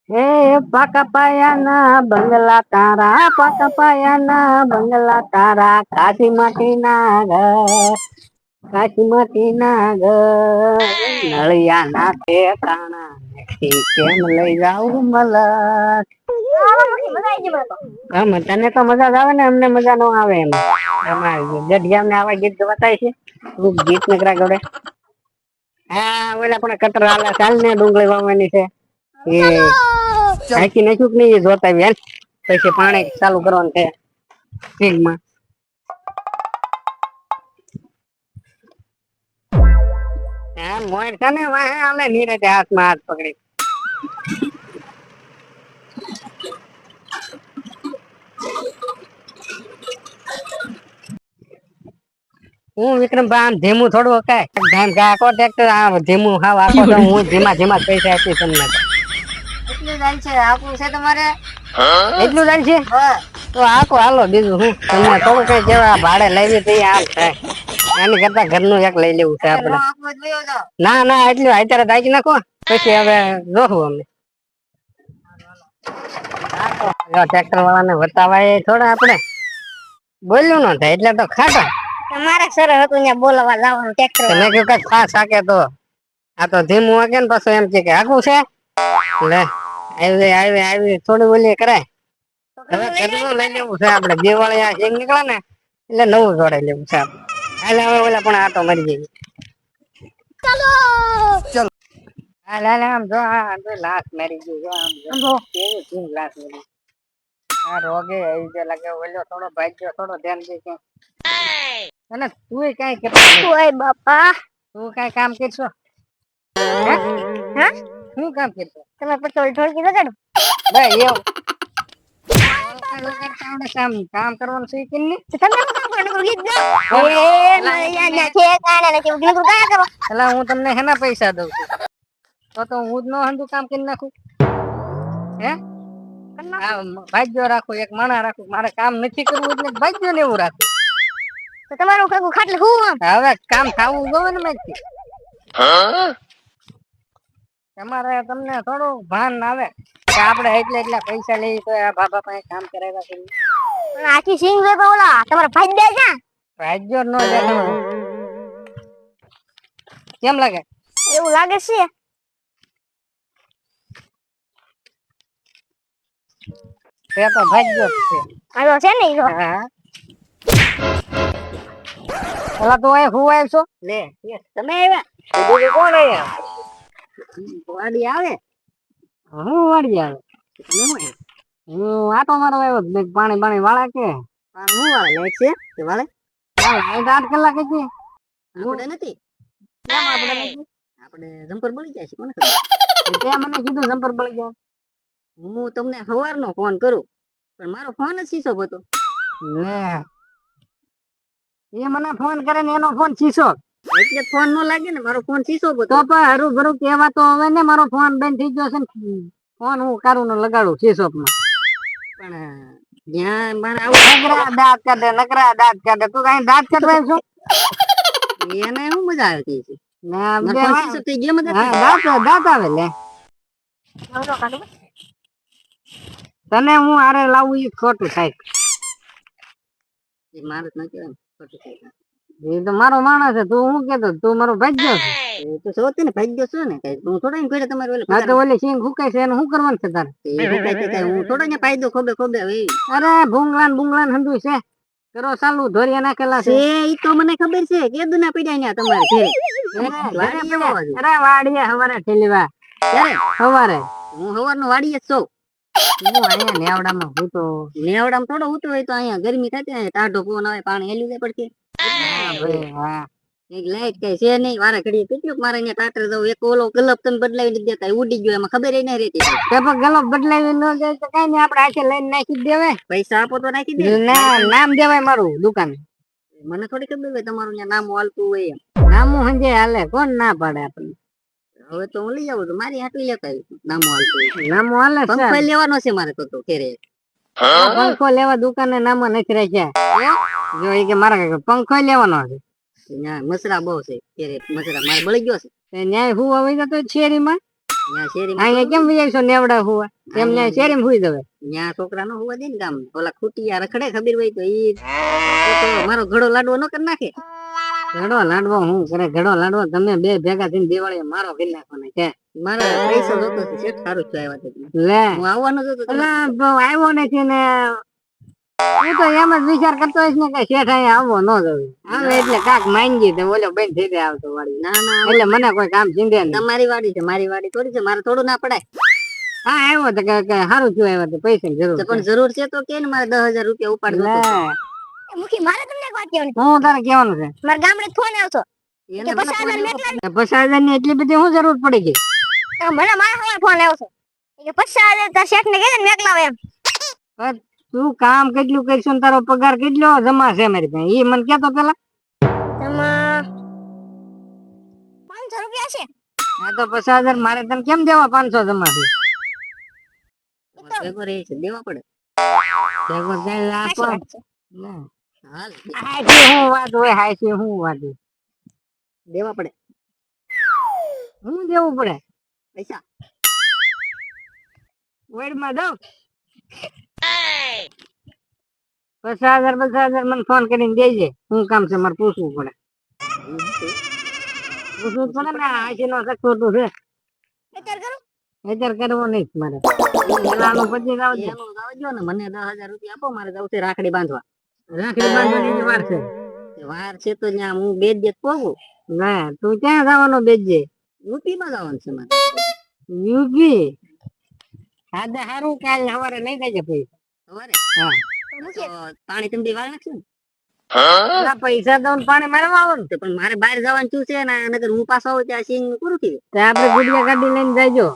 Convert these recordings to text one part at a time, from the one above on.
હે પાકા પાયાના બંગલા તારા, પાકા પાયાના બંગલા તારા, કાશી માટી ના ઘર, કાશી માટી ના ઘર, નળિયા ના ઠેકાણા, કેમ લઈ જાઉં મલક. તને તો મજા જ આવે ને, અમને મજા ન આવે એમ. ગઢિયા ને આવા ગીત બતાય છે, ગીત નકરા ગોડે. હા ઓલા પણ કટર આલા ચાલ ને ડુંગળી વાવવાની છે એ હાકી નાખ્યું કે નહીં જોતા બેન પછી પાણી ચાલુ કરવાનું છે ફિલ્ડમાં. હા મોર છે ને વાહે આલે નીરજે હાથમાં હાથ પકડી. હું વિક્રમ આમ ધીમું થોડું હકાય આખો ટ્રેક્ટર ધીમું હાવ આખો હું ધીમા ધીમા પૈસા આપીશ તમને. એટલું જાય છે આખું છે તમારે? એટલું જાય છે તો આખો હાલો બીજું હું તમને થોડું કઈ કેવા ભાડે લેવી તો આમ થાય એની કરતા ઘરનું એક લઈ લેવું છે આપડે. ના ના એટલું અત્યારે દાખી નાખો પછી હવે જોવું અમે ટ્રેક્ટર વાળા ને બતાવાય થોડા આપડે બોલ્યું ન થાય એટલે તો ખાટા મારા સર હતું ત્યાં બોલાવા લાવવાનું ટ્રેક્ટર મેં કઈ ખા શાકે તો આ તો ધીમું વાગે ને પાછું એમ કે આખું છે લે આવી આવી આવી થોડી બોલી કરાય. હવે ઘરનું લઈ લેવું છે આપડે દિવાળી આ સિંગ નીકળે ને એટલે નવું જોડાઈ લેવું છે આપડે. હાલ હવે ઓલા પણ આટો મરી જાય. ચાલો ચલો હાલ હાલ આમ જો આ લાશ મરી ગઈ આમ જો કેવી લાશ મરી આ રોગે આવી જે લાગે ઓલો થોડો ભાગ્યો થોડો ધ્યાન દે કે અને તું કઈ કરતો ઓય બાપા તું કઈ કામ કરશો હા શું કામ કરશો તમે પેટ્રોલ ઢોળકી લગાડો ભાઈ એવું કામ કરવાનું શીખી ને તમે શું કામ કરો ગીત ગાઓ એ મૈયા ના છે કાના ના કેવું ગીત ગાયા કરો. એટલે હું તમને હેના પૈસા દઉં છું તો હું જ નો હંધું કામ કરી નાખું હે ભાગ્યો રાખું એક માણા રાખું મારે કામ નથી કરવું એટલે ભાગ્યો ને એવું રાખું તો તમારું કાકુ ખાટલે હું હવે કામ થવું જોવે ને મેં તમારે તમને થોડું ભાન આવે કે આપડે એટલે એટલા પૈસા લઈ તો આ બાબા પાસે કામ કરાવ્યા કરી પણ આખી સિંગ વે ઓલા તમારા ભાઈ દે છે ભાગ્યો નો જાય તમારો કેમ લાગે એવું લાગે છે તે તો ભાગ્યો જ છે આવ્યો છે ને ઈરો હા પેલા તો અહીં હું આવ્યો છો લે તમે આવ્યા બીજું કોણ આવ્યા વાડી આવે હું વાડી આવે હું આટો મારો આવ્યો પાણી પાણી વાળા કે હું વાળે લાઈટ છે કે વાળે લાઈટ 8 કલાક હતી આપણે નથી કેમ આપણે નથી આપણે જમ્પર બળી જાય છે કોને ખબર તે મને કીધું જમ્પર બળી જાય હું તમને સવારનો ફોન કરું પણ મારો ફોન જ શીશો હતો લે એ મને ફોન કરે ને એનો ફોન શીશો એટલે ફોન નો લાગે ને મારો ફોન શીશો હતો તો પણ હરું ભરું કહેવા તો હવે ને મારો ફોન બંધ થઈ ગયો છે ને ફોન હું કારું નો લગાડું શીશો માં પણ જ્યાં મને આવું નકરા દાંત કાઢે તું કઈ દાંત કાઢવા છો એને શું મજા આવે છે દાંત આવે લે તને હું આરે લાવું એ ખોટું થાય મારે જ નથી ખોટું થાય એ તો મારો માણસ છે તું હું કેતો તું મારો ભાગ્યો છે તો સોતી ને ભાગ્યો છું ને કઈ હું થોડા કોઈ તમારે હા તો ઓલી સિંગ હુકાય છે એને શું કરવાનું છે તારે એ હુકાય છે કઈ હું થોડા ને ફાયદો ખોબે ખોબે અરે ભૂંગળાન હંધુ છે કરો ચાલુ ધોરિયા નાખેલા છે ઈ તો મને ખબર છે કેદુ ના પીડ્યા ન્યા તમારે ઘરે અરે વાડીએ હવારે ઠેલીવા ક્યારે હવારે હું હવારનો વાડીએ જ છું હું અહીંયા નેવડામાં હું તો નેવડામાં થોડો ઉતો હોય તો અહીંયા ગરમી થતી હોય ટાઢો પવન આવે પાણી હેલ્યું જાય પડશે હા એક લાઈટ કઈ છે નહીં વારે ઘડીએ કેટલું મારે અહીંયા ટાટર જવું એક ઓલો ગલપ તમે બદલાવી નથી દેતા ઉડી ગયો એમાં ખબર નહીં રહેતી તે પણ ગલપ બદલાવી ન જાય તો કઈ નહીં આપણે આખે લઈને નાખી દેવાય પૈસા આપો તો નાખી દે ના નામ દેવાય મારું દુકાન મને થોડી ખબર હોય તમારું ત્યાં નામ હાલતું હોય એમ નામું હંજે હાલે કોણ ના પાડે આપણને હવે તો હું લઈ આવું તો મારી હાટલી લેતા નામું હાલતું નામું હાલે પંખો લેવાનો છે મારે તો ઘરે પંખો લેવા દુકાને નામો નથી રાખ્યા જો એ કે મારા પંખો લેવાનો છે મસરા બહુ છે મસરા મારે બળી ગયો છે ન્યાય હું આવી જતો શેરીમાં ત્યાં શેરીમાં કેમ વિચારશો નેવડા હુવા એમ ત્યાં શેરીમાં હુઈ જવે ત્યાં છોકરા નો હુવા દે ને ગામ ઓલા ખૂટિયા રખડે ખબર હોય તો ઈ તો મારો ઘડો લાડવો ન કરી નાખે ઘડો લાડવો હું કરે ઘડો લાડવો તમે બે ભેગા થઈને દિવાળીએ મારો કરી નાખવાનો કે મારે પૈસા જોતો છે શેઠ સારું જ આવ્યા લે હું આવવાનો જ હતો આવ્યો નથી ને હું તો એમ જ વિચાર કરતો હોઈશ ને કે શેઠ અહીંયા આવવો ન જોઈએ આવે એટલે કાક માંગી તો ઓલો બેન થઈ આવતો વાડી ના ના એટલે મને કોઈ કામ ચીંધે નહીં તમારી વાડી છે મારી વાડી થોડી છે મારે થોડું ના પડાય હા આવ્યો તો કે સારું થયું આવ્યો તો પૈસા જરૂર પણ જરૂર છે તો કે ને મારે 10,000 રૂપિયા ઉપાડ દો મુખી મારે તમને એક વાત કહેવાની હું તારે કહેવાનું છે મારા ગામડે ફોન આવતો કે 50,000 મેકલા 50,000 ની એટલી બધી શું જરૂર પડી ગઈ મને મારા હવે ફોન આવતો કે 50,000 તા શેઠ ને કહે ને મેકલાવ એમ તું કામ કેટલું કરશું તારો પગાર કેટલો જમા છે મારી પાસે ઈ મને કેતો પેલા એમાં 500 રૂપિયા છે હા તો 50,000 મારે તને કેમ દેવા 500 જમા છે ભેગો રહે છે દેવા પડે ભેગો જાય આપો હાલ હાઈ હું વાત હોય હાઈ હું વાત દેવા પડે હું દેવું પડે પૈસા વેડ માં દઉં 50,000 મને ફોન કરીને દેજે શું કામ છે મારે પૂછવું પડે ને આશી નો ખોટું છે વિચાર કરવો નહીં મારે પછી આવજો ને મને 10,000 રૂપિયા આપો મારે જવું છે રાખડી બાંધવા બાંધવાની વાર છે તો ત્યાં હું બે જ પોગું ના તું ક્યાં જવાનો બેજે યુપી માં જવાનું છે મારે યુપી સાદે સારું કાલ સવારે લઈ જજે પૈસા સવારે હા પાણી તમે વાર નાખશો ને પૈસા તો પાણી મારવા આવવાનું છે પણ મારે બહાર જવાનું શું છે ને નકર હું પાછો આવું ત્યાં સીન પૂરું થયું આપડે ગુડિયા ગાડી લઈને જજો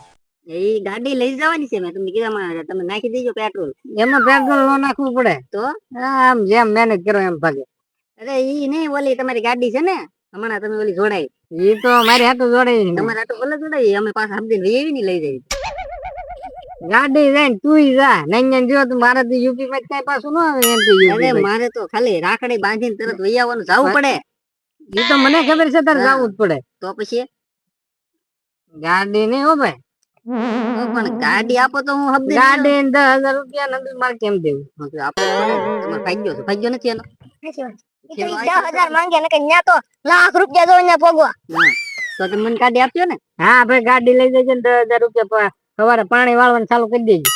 એ ગાડી લઈ જવાની છે મેં તમને કીધા તમે નાખી દેજો પેટ્રોલ એમાં પેટ્રોલ ન નાખવું પડે તો આમ જેમ મહેનત કરો એમ ભાગે અરે ઈ નહીં ઓલી તમારી ગાડી છે ને હમણાં તમે ઓલી જોડાઈ એ તો મારી હાથું જોડાઈ તમારે હાથું ભલે જોડાઈ અમે પાછા સમજીને એવી નહીં લઈ જઈ ગાડી જાય તું જા નહીં જો તું મારે તો યુપી માં કઈ પાછું ન આવે એમ અરે મારે તો ખાલી રાખડી બાંધીને તરત વહી આવવાનું જવું પડે એ તો મને ખબર છે તારે જવું જ પડે તો પછી ગાડી નહીં હો ભાઈ પણ ગાડી આપો તો હું હબદે ગાડી 10,000 રૂપિયા નથી મારે કેમ દેવું આપો તમારે ફાગ્યો નથી એનો 10,000 માંગે ને કે ન્યા તો લાખ રૂપિયા જો ન્યા પોગવા તો તમે મને ગાડી આપજો ને હા ભાઈ ગાડી લઈ જજો ને 10,000 રૂપિયા સવારે પાણી વાળવાનું ચાલુ કરી દેજો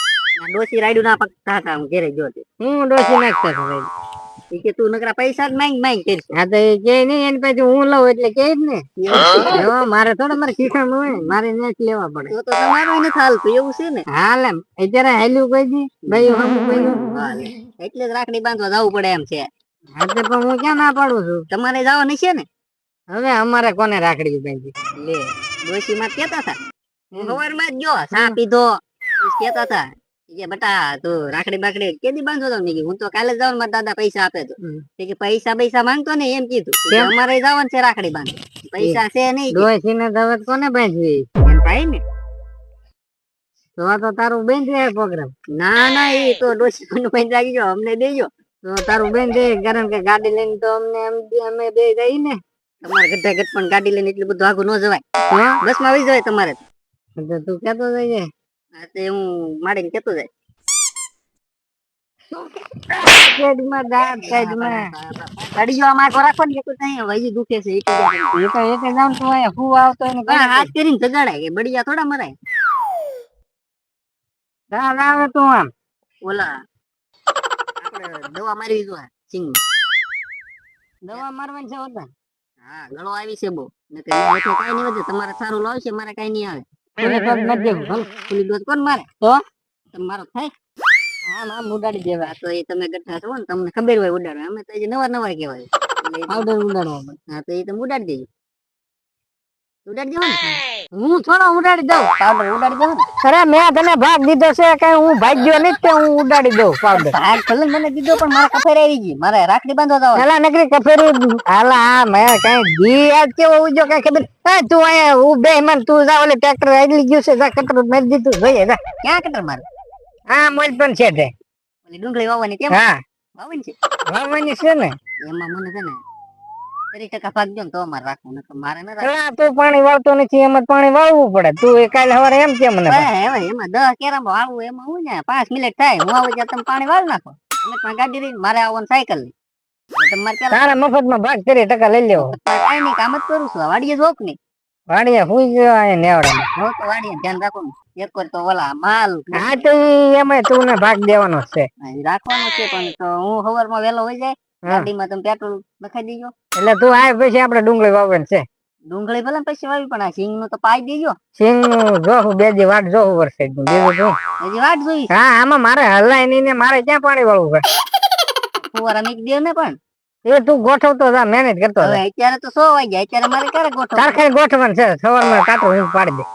ડોસી રાયડું ના પકતા હતા હું ઘેરે જોતી હું ડોસી નાખતા હતા કે તું નકરા પૈસા જ માંગ કરીશ હા તો એ કે નહીં એની પાસે હું લઉં એટલે કે જ ને મારે થોડા મારે ખીખાણ હોય મારે નથી લેવા પડે તો તમારું નથી હાલતું એવું છે ને હાલ એમ અત્યારે હાલ્યું કોઈ દી ભાઈ એટલે જ રાખડી બાંધવા જવું પડે એમ છે હા તો પણ હું ક્યાં ના પાડું છું તમારે જવાનું છે ને હવે અમારે કોને રાખડી બાંધી લે ડોસી માં કેતા હતા હું સવાર માં જ જો ચા પીધો કેતા હતા કે બટા તું રાખડી બાકડી કેદી બાંધો તો હું તો કાલે જાવ મારા દાદા પૈસા આપે તો કે પૈસા માંગતો ને એમ કીધું અમારે જવાનું છે રાખડી બાંધ પૈસા છે નહીં ડોસી ને દવત કોને બાંધવી એમ ભાઈ ને તો તારું બેન છે પ્રોગ્રામ ના ના એ તો ડોસી કોને બાંધ લાગી ગયો અમને દેજો તો તારું બેન દે કારણ કે ગાડી લઈને તો અમને અમે બે જઈ ને તમારે ગઢા ગઢ પણ ગાડી લઈને એટલું બધું આગું ન જવાય બસ માં આવી જવાય તમારે તું કેતો જઈએ હું માડીને કેતો જાય દુખે છે હાથ કરીને જગાડાય કે બળિયા થોડા મરાય આવે તું આમ ઓલા આપડે દવા મારવી જોઈએ સિંગ દવા મારવાની છે હોતા હા ગળો આવી છે બહુ કઈ નહીં વધે તમારે સારું લાવશે મારે કઈ નહીં આવે ખુલ્લી ડોઝ કોણ મારે તો મારો થાય આમ ઉડાડી દેવા તો એ તમે ગઠ્ઠા છો ને તમને ખબર હોય ઉડાડવા અમે તો નવા કહેવાય પાવડર ઉડાડવા હા તો એ તમે ઉડાડી દેજો ઉડાડી દેવો ને હું થોડો ઉડાડી દઉં પાવડર ઉડાડી દઉં અરે મેં તને ભાગ દીધો છે કે હું ભાગ્યો નહીં કે હું ઉડાડી દઉં પાવડર ભાગ ભલે મને દીધો પણ મારા કફેર આવી ગઈ મારે રાખડી બાંધવા જાવ પેલા નકરી કફેરી હાલા હા મેં કઈ દી આજ કેવો ઉજો કઈ ખબર તું અહીંયા ઉભે મન તું જા ઓલે ટ્રેક્ટર આગલી ગયું છે જા કટર મારી દીધું જોઈએ જા ક્યાં કટર મારે હા મોલ પણ છે તે ઓલી ડુંગળી વાવવાની કેમ હા વાવવાની છે ને એમાં મને છે ને 30% ભાગજો ને તો મારે રાખવું નથી મારે ન રાખવું. અલા, તું પાણી વાળતો નથી એમ જ પાણી વાળવું પડે. તું એ કાલે સવારે એમ કે મને હવે એમાં 10 કેરામાં વાળવું એમાં હું ને 5 મિનિટ થાય હું આવે ત્યાં તમે પાણી વાળી નાખો તમે તમારી ગાડી લઈને મારે આવવાનું સાયકલ લઈ તમારે પેલા તારા મફતમાં ભાગ 30% લઈ લેવો. કઈ નહીં કામ જ કરું છું વાડીએ જોક નહીં વાડીએ હુઈ ગયો અહીંયા નેવડામાં. હો તો વાડીએ ધ્યાન રાખો ને એક વાર તો ઓલા માલ હા તો ઈ એમાંય તું ને ભાગ દેવાનો જ છે. રાખવાનો છે પણ તો હું સવારમાં વહેલો હોય જાય હા. ગાડીમાં તમે પેટ્રોલ નખાઈ દેજો એટલે તું આ પછી આપણે ડુંગળી વાવવાની છે. ડુંગળી ભલે ને પછી વાવી પણ આ સિંગ નું તો પાઈ દેજો સિંગ નું જોહું બે દી વાટ જોહું વરસે બીજું શું. હજી વાટ જોઈ હા આમાં મારે હલાય નહીં ને મારે ક્યાં પાણી વાળવું પડે. ફુવારા મીક દે ને પણ એ તું ગોઠવતો જા મહેનત કરતો હવે જા. અત્યારે તો 100 વાગ્યા અત્યારે મારે ક્યારે ગોઠવ તાર ખાલી ગોઠવવાનું છે સવારમાં કાંટો હું પાડી દે.